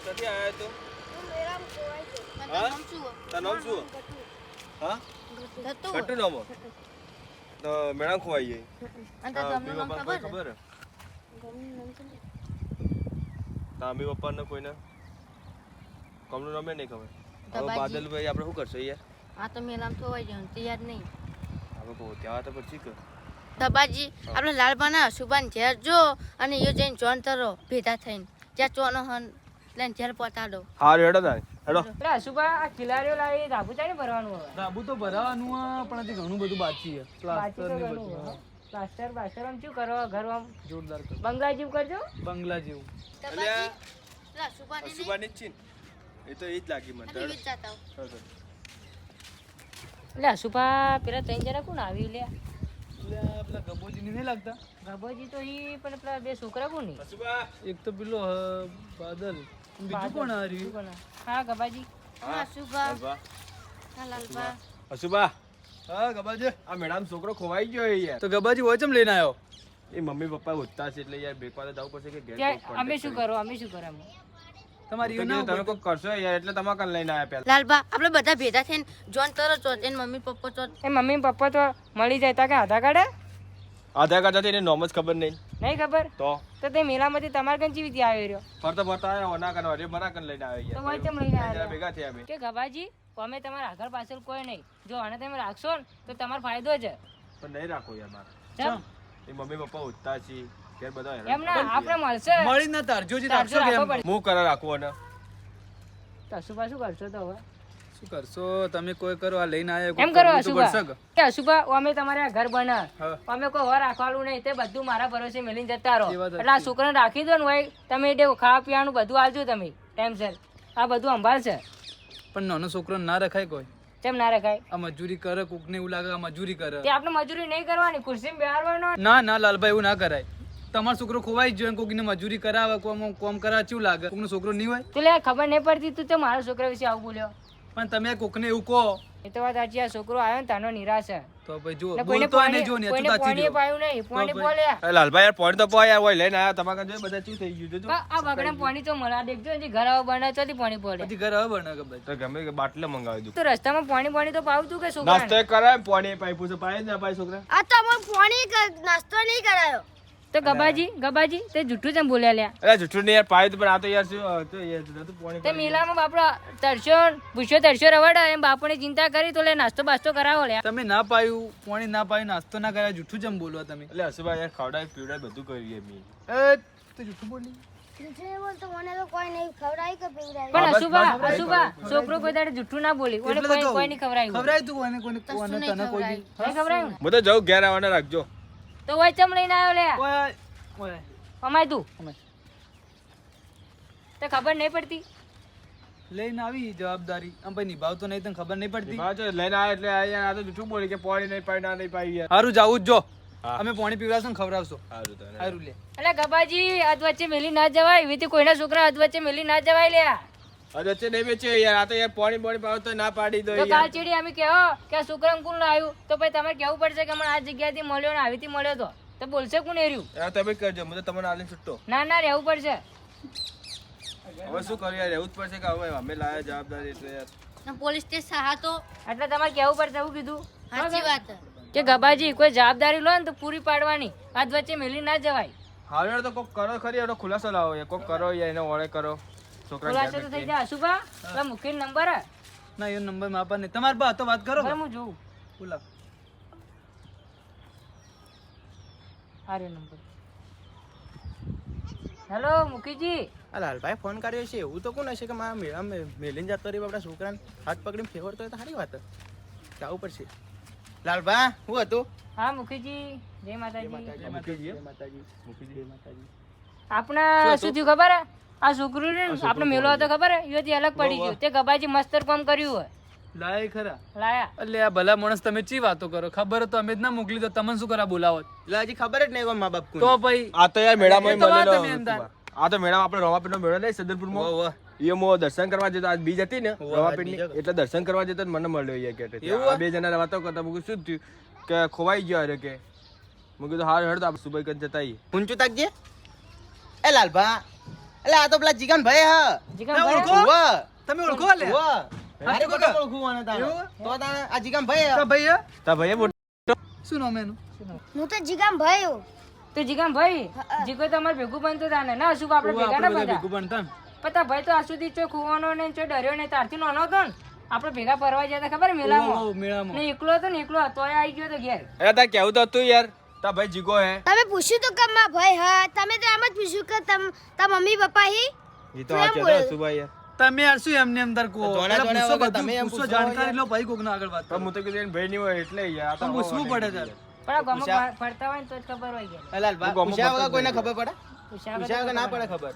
ક્યાંથી આયા તો મેરામ ખોવાઈ ગયો. હા તારું નામ શું હા ગટ્ટુ નામ તો મેડમ ખોવાઈ ગઈ અને તમને નામ ખબર ખબર ગમનું નામ છે ને? તામી પપ્પાને કોઈને કમનું નામે નહીં ખબર હવે દબાજી. બાદલભાઈ આપણે શું કરશું યાર આ તો મેરામ ખોવાઈ ગયો તે યાદ નહીં. આપણે કહું ત્યાં તો પછી કર દબાજી આપણે લાલબાના સુબાન ઝેર જો અને એ જઈને જોન તરો ભેગા થઈને ત્યાં ચોનો હન લઈને ઝેર પહોંચાડો. હારું હેડો તારે હેડો એટલે અશુભા આ ખિલાડીઓ લાવી ધાબુ ચાને ભરવાનું હવે ધાબુ તો ભરાવાનું આ, પણ હજી ઘણું બધું બાકી છે. બાકી પ્લાસ્ટર તો ને ઘણું બધું. હોય. પ્લાસ્ટર બાસ્ટર આમ શું કરો ઘર આમ જોરદાર કરો. બંગલા જેવું કરજો. બંગલા જેવું. દબાજી પેલા સુબાને નહીં સુબાની જ છે ને એ તો એ જ લાગી મને અને હેડો. વીજ જાતા હો. હેડો. એટલે અશુભા પેલા ત્રણ જણા કોણ આવ્યું લે એટલે આ પેલા ગબોજીની નહીં લાગતા? ગભોજી તો ઈ પણ પેલા બે છોકરા કોણ ની અશુભા એક તો પેલો બાદલ, બીજું કોણ આ રહ્યું? હા ગભાજી હા સુબા લાલબા. હા લાલબા અશુભા હા ગબાજી. આ મેડમ છોકરો ખોવાઈ ગયો એ યાર તો ગબાજી હોય ચમ લઈને આવ્યો? એ મમ્મી પપ્પા ઉઠતા છે એટલે યાર બ્રેક પાસે જવું પડશે કે ઘેર કે કોઈ અમે contact શું કરી. કરો અમે શું કરો એમ તમારી તો એવું ના કીધું તમે કોઈ કરશો યાર એટલે તમારે કન લઈને આયા પહેલા લાલબા આપણે બધા ભેગા થઈને જોન તરો ચોથ એને મમ્મી પપ્પા ચોથ એ મમ્મી પપ્પા તો મળી જાય તા કે આધાર કાર્ડ આધાર કાર્ડ એને નોમ જ ખબર નહીં નહીં ખબર તો તો તે મેલામાંથી તમારે કઈ ચીવી ત્યાં આવી રહ્યો ફરતા ફરતા આયા ઓના કન અરે મના કન લઈને આવ્યા તો વચ્ચે લઈને યાર આવ્યા. ભેગા થયા અમે કે ગભાજી અમે તમારા આગળ પાછળ કોઈ નહીં જો આને તમે રાખશો ને તો તમારો ફાયદો છે પણ નહીં રાખો યાર મારે ચમ? એ મમ્મી પપ્પા ઉઠતા છે ઘેર બધા હેરાન એમ ના કરે છે આપણે યાર. મળશે મળી ના તારજોજી તારજો રાખશો રાખવો કેમ? પડશે. હું કરા રાખું અને તો અશુભા શું કરશો તો હવે શું કરશો તમે? કોઈ કરો આ લઈને આવ્યા, એમ કોઈ કરો કરવું તો પડશે અશુભા કે? કે અશુભા અમે તમારે આ ઘર બનાવ હા. અમે કોઈ વાર રાખવાનું નહીં તે બધું મારા ભરોસે મેલીને જતા રહો એ વાત એટલે આ છોકરાને રાખી દો ને ભાઈ તમે એટલે ખાવા પીવાનું બધું આલજો તમે ટાઈમસર આ બધું સંભાળશે પણ નાનો છોકરો ના રખાય કોઈ. કેમ ના રખાય આ મજૂરી કરે, કોકને એવું લાગે આ મજૂરી કરે. તે આપણે મજૂરી નહીં કરવાની ખુરશીમાં બેહારવાનો ના ના લાલભાઈ એવું ના કરાય. તમારો છોકરો ખોવાઈ જ ગયો, કોકને મજૂરી કરાવે, કોમ કરાવે કેવું લાગે? કોકનો છોકરો નહીં હોય. તું લે ખબર નહીં પડતી તું તો મારા છોકરા વિશે આવું બોલ્યો પણ તમે કોકને એવું કહો એ તો વાત સાચી આ છોકરો આવ્યો ને તાનો નિરાશ છે તો ભાઈ જો એટલે કોઈને બોલતો હોય ને જો ને કોઈને તાચી પાણી રહ્યો. પાયું નહીં પાણી ભાઈ. બોલ્યા એ લાલભાઈ યાર પોઈન્ટ તો પો યાર ઓય લઈને આયા તમારા કન જોઈ બધા શું થઈ ગયું જો આ બગડા પાણી તો મળા દેખજો હજી ઘર આવો બના ચોથી પાણી પડે પછી ઘર હવે બને કે ભાઈ. તો ગમે કે બાટલે મંગાવી દઉં તો રસ્તામાં પાણી તો પાવું તું કે છોકરા નાસ્તો એ કરાય પાણી પાઈપું છે પાય જ ના પાય છોકરા આ તો અમે પાણી નાસ્તો નહીં કરાયો. તો ગબાજી તે જુઠ્ઠું જેમ બોલ્યા લ્યા અરે જુઠ્ઠું નહીં યાર પાય તો પણ આ તો યાર શું તો યાર નતું પાણી તે મેલામાં બાપડો તરસ્યો રવાડે એમ બાપુની ચિંતા કરી તો લે નાસ્તો બાસ્તો કરાવો લ્યા તમે ના પાયું, પાણી ના પાયું, નાસ્તો ના કર્યા, જૂઠું જેમ બોલવા તમે. એટલે હસુભાઈ યાર ખવડાય પીવડાય બધું કરીએ મી એ તો જૂઠું બોલી. તો મને તો કોઈ નહીં ખવડાય કે પીવડાય. પણ બસ, અશુભા છોકરો કોઈ દાડે જુઠ્ઠું ના બોલી ઓને એટલે તો કોઈ કહું. નહીં ખવડાયું ખવડાય તું કોઈને કોઈને કોને નહીં તને કોઈ ખવડાય. નહીં ખવડાયું ને? હું તો જઉં ઘેર આવવાને રાખજો તો વય ચમ લઈને આવ્યો લ્યા ઓય ઓય અમાય તું અમાય. તો ખબર નહીં પડતી લઈને આવી જવાબદારી આમ ભાઈ નિભાવતો નહીં તને ખબર નહીં પડતી. બાજુ લઈને આયા એટલે આ યાર આ તો જુઠ્ઠું બોલી કે પાણી નહીં પાય ના નહીં પાય યાર હારું જાવું જ જો. હા. અમે પાણી પીવડાવશો ને ખવડાવશો. સારું તો હારું લે. એટલે ગબાજી અધ વચ્ચે મેલી ના જવાય એવી રીતે કોઈના છોકરા અધ વચ્ચે મેલી ના જવાય લ્યા અરે વચ્ચે નહીં વેચે યાર આ તો યાર પાણી પાવ તો ના પાડી દો તો યાર કાલ ચીડી અમે કહો કે આ છોકરાને કોણ લાવ્યું તો પછી તમારે કહેવું પડશે કે મને આ જગ્યાથી મળ્યો ને આવીથી મળ્યો તો બોલશે કોણ એર્યું યાર તમે કરજો હું તો તમને આલીને છૂટતો ના રહેવું પડશે હવે શું કરું યાર રહેવું જ પડશે કે હવે અમે લાયા જવાબદારી એટલે યાર પોલીસ સ્ટેશન હા તો એટલે તમારે કહેવું પડશે એવું કીધું સાચી વાત. કે ગબાજી કોઈ જવાબદારી લો ને તો પૂરી પાડવાની અધ વચ્ચે મેલી ના જવાય હાલ યાર તો કોક કરો ખરી એનો ખુલાસો લાવો યાર કોક કરો યાર એને ઓળે કરો છોકરા ખુલાસો તો થઈ જાય અશુભા પેલા મુખ્ય નંબર હે ના એ નંબર માપા નહીં. તમારે બા તો વાત કરો. બરાબર, હું જોઉં બોલાવ. હારે નંબર હેલો મુખીજી આ લાલભાઈ ફોન કર્યો છે એવું તો કોણ હશે કે મારા મેળા મેલીને જતો રહ્યો આપણા છોકરાને હાથ પકડીને ફેવરતો હોય તો સારી વાત જવું પડશે. લાલભા શું હતું? હા મુખીજી જય માતાજી જય માતાજી. જય માતાજી. જય માતાજી. આપણા શું થયું ખબર હે આ છોકરું ને આપણે મેલો હતો ખબર હે એથી અલગ પડી ગયું તે ગબાજી મસ્તર કામ કર્યું હોય લાય ખરા. લાયા એટલે આ ભલા માણસ તમે ચી વાતો કરો? ખબર તો અમે જ ના મોકલી તો તમને શું કરા બોલાવો? એટલે હજી ખબર જ નહીં કોઈ મા બાપ કોણ. તો ભાઈ આ તો યાર મેળામાં એ તો વાત મળેલો અમે અંદર. આ તો મેળામાં આપણે રવાપીરનો મેળો નહીં સદરપુરમાં વાહ, વાહ. એ મો દર્શન કરવા જતો આજ બીજ હતી ને વાહ, રવાપીરની બીજ હતો. એટલે દર્શન કરવા જતો ને મને મળ્યો યાર કે એવું આ બે જણા વાતો કરતા મું કીધું શું થયું કે ખોવાઈ ગયો અરે કે મું કીધું હાર હેડ તો આપણે સુબહ કન જતા આવીએ ઊંચું તાકજે. એ લાલભા એટલે આ તો પેલા જીગન ભાઈ હા જીગન તમે ભાઈ ઓળખો? ઉવા તમે ઓળખો લે ઉવા અરે તો કોને ઓળખું આને તાણે? એવું? તો તાણે આ જીગન ભાઈ તા ભાઈ હે? તા ભાઈ બોલ શું નામ એનું હું તો જીગામ ભાઈ તો જીગન ભાઈ જીગો તમારે ભેગું બનતો તાને ના શું આપણે ભેગા ના બધા બધા ભેગું બનતા ને. પતા ભાઈ તો આ સુધી ચો ખુવાનો ને ચો ડર્યો ને તારથી નાનો હતો ને આપણે ભેગા ફરવા ગયા હતા ખબર મેળામાં ઓહો, મેળામાં ને એકલો હતો ને એકલો તોય આવી ગયો તો ઘેર અરે તા કેવું તો હતું યાર તા ભાઈ જીગો હે તમે પૂછ્યું તો કે મારા ભાઈ હા તમે તો એમ જ પૂછ્યું કે તા મમ્મી પપ્પા હી ઈ તો આ કહેતા સુભાઈ યાર તમે યાર શું એમને એમ તાર કહો? જોણા પેલા જોણા પૂછો વગર બધું, તમે એમ પૂછો પૂછો જાણકારી લો ભાઈ કોકના આગળ વાત તો કરો. હું તો કીધું એને ભાઈ નહીં હોય એટલે યાર આ તો પણ પૂછવું પડે તાર. પણ આ ગામમાં પૂછા- ફરતા હોય ને તો જ ખબર હોય ગયા લાલબા હું પૂછ્યા ગામમાં વગર કોઈને ફરતો ખબર પડે પૂછ્યા પૂછ્યા વગર ના પડે ખબર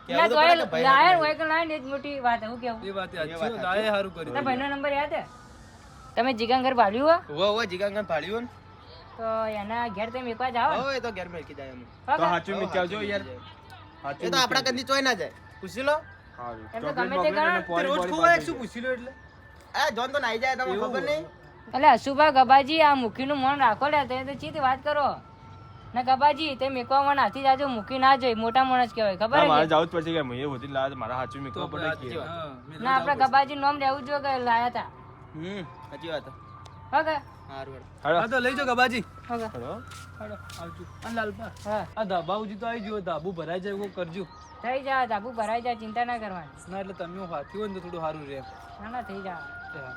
ના તો લાયર હોય કે લાયર ને જ મોટી વાત હું કેવું એ વાત યાદ છે. લાયે હારું કર્યું. ના ભાઈનો નંબર યાદ હે તમે જીગન ઘર ભાળ્યું હો ઉવા ઉવા જીગન ભાળ્યું તો એના ઘેર તમે એકવાર જાઓ ને હવે એ તો ઘેર મેલકી જાય એમ તો સાચું મિત આવજો યાર એ તો આપણા કંદી ચોય ના જાય પૂછી લો હારું. એમ તો ચોકલેટ ગમે તે બોકલેટ અને કરો. તે રોજ પોણી ખોવાય પાડી શું પૂછી લો એટલે આ જોન તો નાઈ જાય તમને ખબર નહીં એટલે અશુભા ગબાજી આ મુખીનું મન રાખો લે તમે તો ચીતી વાત કરો ને ગબાજી તે મેકવા મન હાથી જાજો મૂકી ના જોઈ મોટા માણસ કહેવાય ખબર ના, હે મારે કે? જવું જ પડશે કે મેં હોતી લાજ મારા સાચું તો મીકવા પડે કે હા, મેં ના આપણે ગબાજી નામ લેવું જોઈએ કે લાયા તા સાચી વાત ઓકે હારું હાલો હા તો લઈ જાઓ ગબાજી. ઓકે હાલો હાલો, આવજો. અને લાલપા હા આ ધાબા ઉજી તો આવી ગયો ધાબુ ભરાઈ જાય એવું કરજો. થઈ જા ધાબુ ભરાઈ જાય ચિંતા ના કરવાની ના એટલે તમે હાથી હોય ને તો થોડું સારું રહે. ના ના થઈ જા એ હા.